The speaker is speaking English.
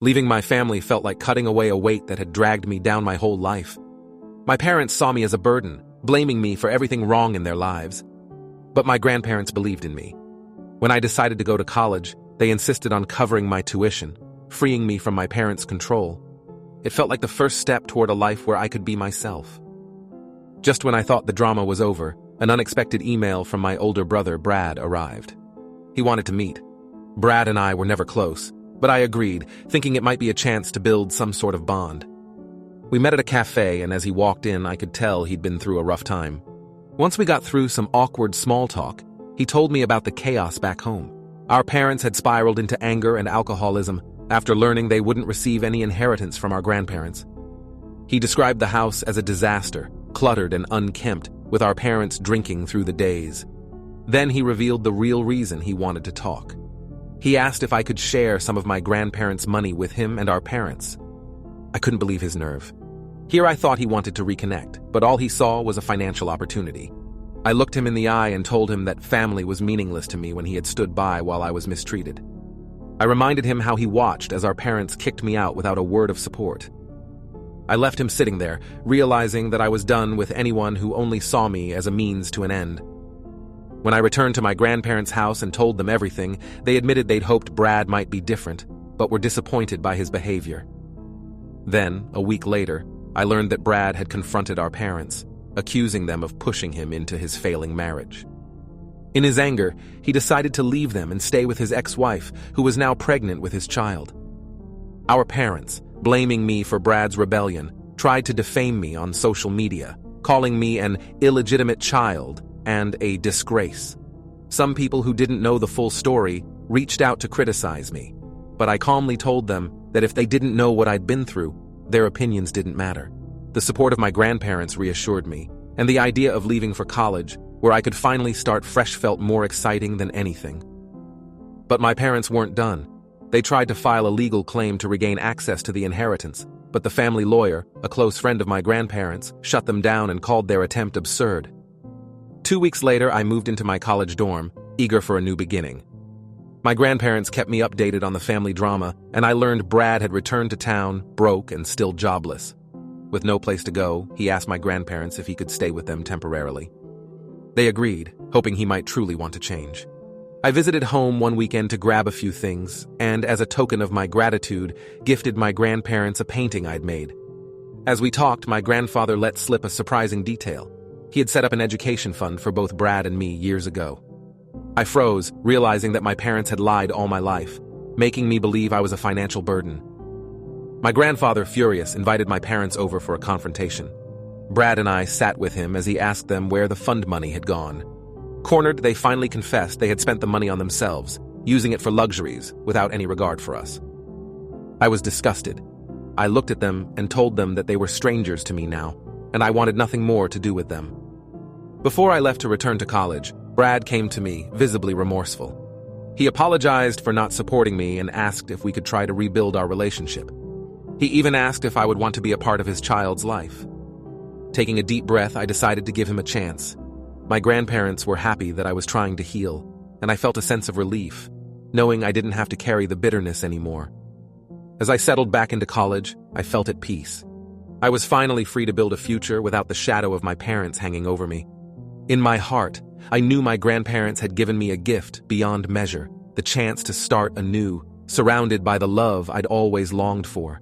Leaving my family felt like cutting away a weight that had dragged me down my whole life. My parents saw me as a burden, blaming me for everything wrong in their lives. But my grandparents believed in me. When I decided to go to college, they insisted on covering my tuition, freeing me from my parents' control. It felt like the first step toward a life where I could be myself. Just when I thought the drama was over, an unexpected email from my older brother, Brad, arrived. He wanted to meet. Brad and I were never close, but I agreed, thinking it might be a chance to build some sort of bond. We met at a cafe, and as he walked in, I could tell he'd been through a rough time. Once we got through some awkward small talk, he told me about the chaos back home. Our parents had spiraled into anger and alcoholism after learning they wouldn't receive any inheritance from our grandparents. He described the house as a disaster, cluttered and unkempt, with our parents drinking through the days. Then he revealed the real reason he wanted to talk. He asked if I could share some of my grandparents' money with him and our parents. I couldn't believe his nerve. Here I thought he wanted to reconnect, but all he saw was a financial opportunity. I looked him in the eye and told him that family was meaningless to me when he had stood by while I was mistreated. I reminded him how he watched as our parents kicked me out without a word of support. I left him sitting there, realizing that I was done with anyone who only saw me as a means to an end. When I returned to my grandparents' house and told them everything, they admitted they'd hoped Brad might be different, but were disappointed by his behavior. Then, a week later, I learned that Brad had confronted our parents, accusing them of pushing him into his failing marriage. In his anger, he decided to leave them and stay with his ex-wife, who was now pregnant with his child. Our parents, blaming me for Brad's rebellion, tried to defame me on social media, calling me an illegitimate child and a disgrace. Some people who didn't know the full story reached out to criticize me, but I calmly told them that if they didn't know what I'd been through, their opinions didn't matter. The support of my grandparents reassured me, and the idea of leaving for college, where I could finally start fresh, felt more exciting than anything. But my parents weren't done. They tried to file a legal claim to regain access to the inheritance, but the family lawyer, a close friend of my grandparents, shut them down and called their attempt absurd. 2 weeks later, I moved into my college dorm, eager for a new beginning. My grandparents kept me updated on the family drama, and I learned Brad had returned to town, broke and still jobless. With no place to go, he asked my grandparents if he could stay with them temporarily. They agreed, hoping he might truly want to change. I visited home one weekend to grab a few things, and as a token of my gratitude, gifted my grandparents a painting I'd made. As we talked, my grandfather let slip a surprising detail. He had set up an education fund for both Brad and me years ago. I froze, realizing that my parents had lied all my life, making me believe I was a financial burden. My grandfather, furious, invited my parents over for a confrontation. Brad and I sat with him as he asked them where the fund money had gone. Cornered, they finally confessed they had spent the money on themselves, using it for luxuries without any regard for us. I was disgusted. I looked at them and told them that they were strangers to me now, and I wanted nothing more to do with them. Before I left to return to college, Brad came to me, visibly remorseful. He apologized for not supporting me and asked if we could try to rebuild our relationship. He even asked if I would want to be a part of his child's life. Taking a deep breath, I decided to give him a chance. My grandparents were happy that I was trying to heal, and I felt a sense of relief, knowing I didn't have to carry the bitterness anymore. As I settled back into college, I felt at peace. I was finally free to build a future without the shadow of my parents hanging over me. In my heart, I knew my grandparents had given me a gift beyond measure, the chance to start anew, surrounded by the love I'd always longed for.